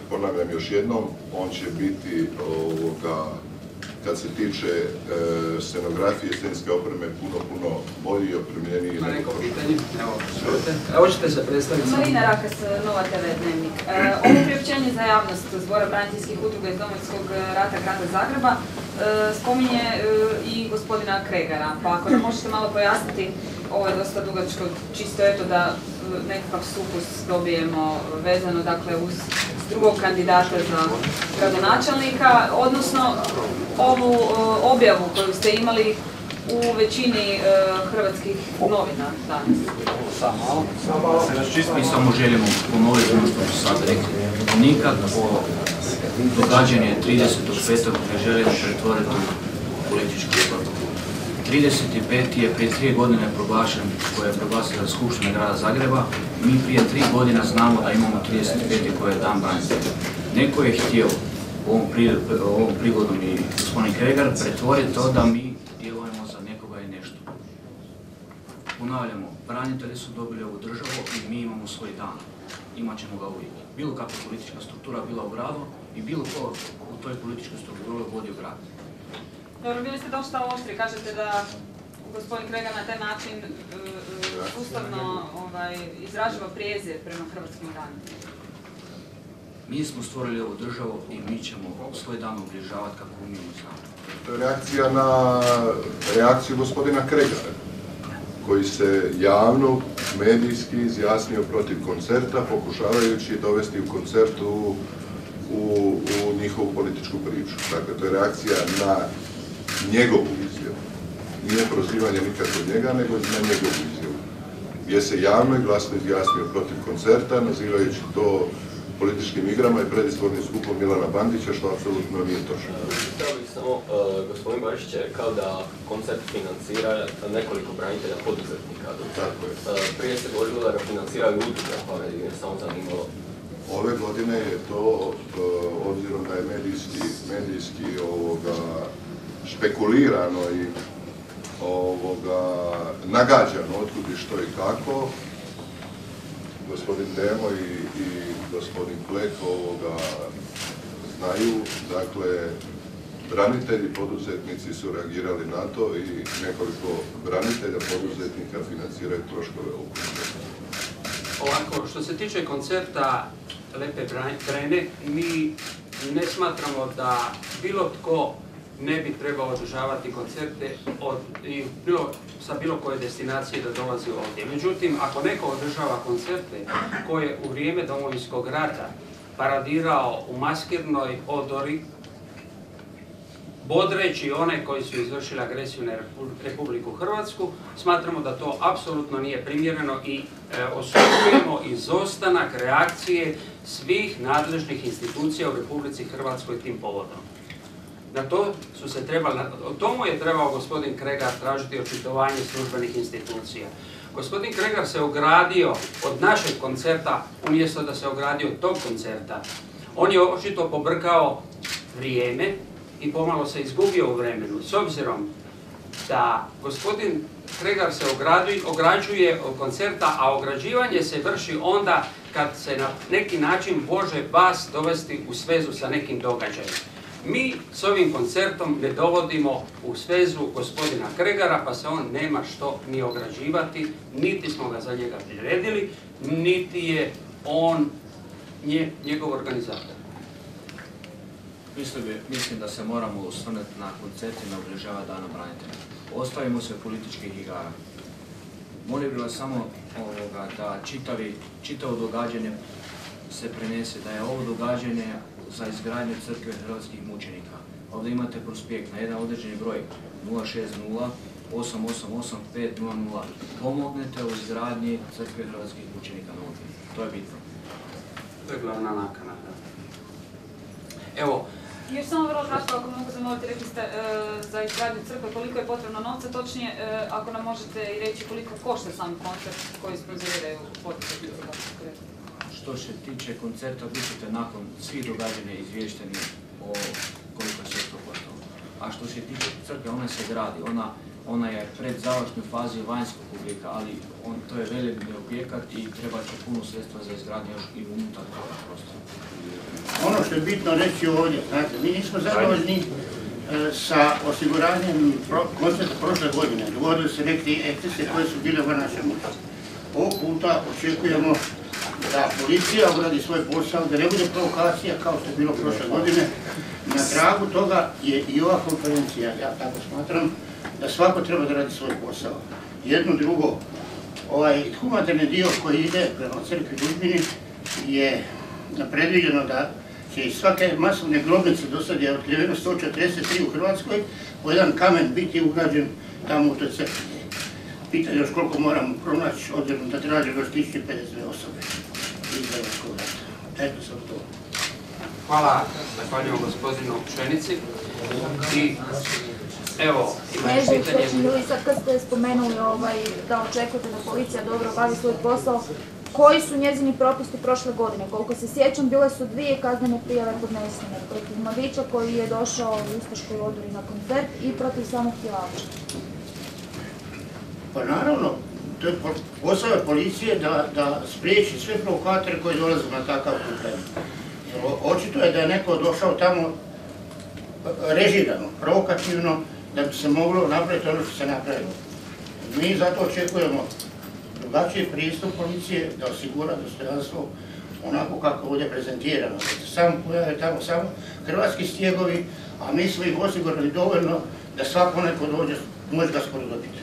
Ponavljam još jednom, on će biti kad se tiče scenografije, scenske opreme, puno bolji i opremljeniji. Ima neko pitanje? Evo ćete se predstaviti. Marina Rakas, Nova TV Dnevnik. Ovo priopćenje za javnost Zbora braniteljskih udruga iz Domovinskog rata grada Zagreba spominje i gospodina Kregara. Pa ako nam možete malo pojasniti, ovo je dosta dugačko, čisto eto da nekakav sukus dobijemo vezano dakle uz drugog kandidata za gradonačelnika, odnosno ovu objavu koju ste imali u većini hrvatskih novina danas. Mi samo želimo ponoviti ono što su sad rekli. Nikad ovo događanje 30.5. ne želimo pretvoriti u političku stvar. 35. je prije 3 godine proglašen, koja je proglasila Skupština grada Zagreba. Mi prije 3 godina znamo da imamo 35. koji je dan branitelja. Neko je htio ovom prigodom i gospodin Kregar pretvoriti to da mi djelujemo za nekoga i nešto. Ponavljamo, branitelji su dobili ovu državu i mi imamo svoj dan. Imat ćemo ga uvijek. Bilo kakva politička struktura bila u gradu i bilo ko u toj političkoj strukturi vodi u grad. Dobro, bili ste dosta oštri, kažete da gospodin Kregar na taj način ustavno izražava prijezir prema hrvatskim braniteljima. Mi smo stvorili ovu državu i mi ćemo svoj dan obilježavati kako umijemo znamo. To je reakcija na reakciju gospodina Kregara, koji se javno, medijski izjasnio protiv koncerta, pokušavajući dovesti u koncertu u njihovu političku priču. Dakle, to je reakcija na njegovu izjavu. Nije prozivanje nikakvog njega, nego na njegovu izjavu. Gdje se javno i glasno izjasnio protiv koncerta, nazivajući to političkim igrama i predizbornim skupom Milana Bandića, što apsolutno nije točno. Htio bih samo, gospodin Barišić je rekao da koncert financira nekoliko branitelja poduzetnika. Tako je. Prije se govorilo da ga financiraju udruge, pa me je samo zanimalo. Ove godine je to, obzirom da je medijski špekulirano i nagađano otkud i što i kako, gospodin Demo i gospodin Plek znaju, dakle, branitelji, poduzetnici su reagirali na to i nekoliko branitelja, poduzetnika financiraju troškove ovog koncerta. Ovako, što se tiče koncerta Lepe Brene, mi ne smatramo da bilo tko ne bi trebao održavati koncerte sa bilo koje destinacije da dolazi ovdje. Međutim, ako neko održava koncerte koje u vrijeme Domovinskog rata paradirao u maskirnoj odori, bodreći one koji su izvršili agresiju na Republiku Hrvatsku, smatramo da to apsolutno nije primjereno i osuđujemo izostanak reakcije svih nadležnih institucija u Republici Hrvatskoj tim povodom. O tomu je trebao gospodin Kregar tražiti očitovanje službenih institucija. Gospodin Kregar se ogradio od našeg koncerta umjesto da se ogradio od tog koncerta. On je očito pobrkao vrijeme i pomalo se izgubio u vremenu. S obzirom da gospodin Kregar se ograđuje od koncerta, a ograđivanje se vrši onda kad se na neki način može vas dovesti u svezu sa nekim događajem. Mi s ovim koncertom ne dovodimo u svezu gospodina Kregara, pa se on nema što ni ograđivati, niti smo ga za njega priredili, niti je on njegov organizator. Mislim da se moramo osvrnuti na koncert i na obilježavanje Dana branitelja. Ostavimo se političkih igara. Molio bih vas samo da čitavo događanje se prenese, da je ovo događanje za izgradnju crkve hrvatskih mučenika. Ovdje imate prospekt na jedan određeni broj 060 888 500. Pomognete u izgradnji crkve hrvatskih mučenika na ovdje. To je bitno. To je glavna nakana. Evo. Još samo vrlo kratko, ako mogu zamoliti, rekli ste za izgradnju crkve koliko je potrebno novca, točnije ako nam možete i reći koliko košta sam koncert koji sponzoriraju poduzetnici. Što se tiče koncerta, bit ćete nakon svih događanja izvješteni o koliko se to koštalo. A što se tiče crkve, ona se gradi, ona je pred završnoj fazi vanjskog oblika, ali to je veliki objekat i treba će puno sredstva za izgradnju još i unutar toga prostora. ono što je bitno reći ovdje, znate, mi nismo zadovoljni sa osiguranjem koncerta prošle godine. Dogodili se neke ekscese koje su bile u našem učiću. Ovog puta očekujemo da policija uradi svoj posao, da ne bude provokacija kao što je bilo prošle godine. Na tragu toga je i ova konferencija, ja tako smatram, da svako treba da radi svoj posao. Jedno drugo, ovaj humanitarni dio koji ide prema crkvi Dužbini je predviđeno da će iz svake masovne grobnice, do sad je otkriveno 143 u Hrvatskoj, po jedan kamen biti ugrađen tamo u toj crkvi. Pitanje još koliko moramo pronaći, obzirom da traže još 1052 osobe iz Hrvatskog rata. Eto sam to. Hvala, zahvaljujem gospodinu Pšenici. I evo, imaš pitanje. Sad kad ste spomenuli da očekujete da policija dobro obavi svoj posao, koji su njezini propusti prošle godine? Koliko se sjećam, bile su 2 kaznene prijave podnesene protiv mladića koji je došao u Ustaškoj odori na koncert i protiv samog pjevača. Pa naravno, to je posao policije da spriječi sve provokatore koji dolaze na takav koncert. Očito je da je neko došao tamo režirano, provokativno, da bi se moglo napraviti ono što se napravilo. Mi zato očekujemo drugačiji pristup policije da osigura dostojanstvo onako kako ovdje prezentirano. Da se samo pojave tamo samo hrvatski stjegovi, a mi smo ih osigurali dovoljno da svako neko dođe, može ga skoro dobiti.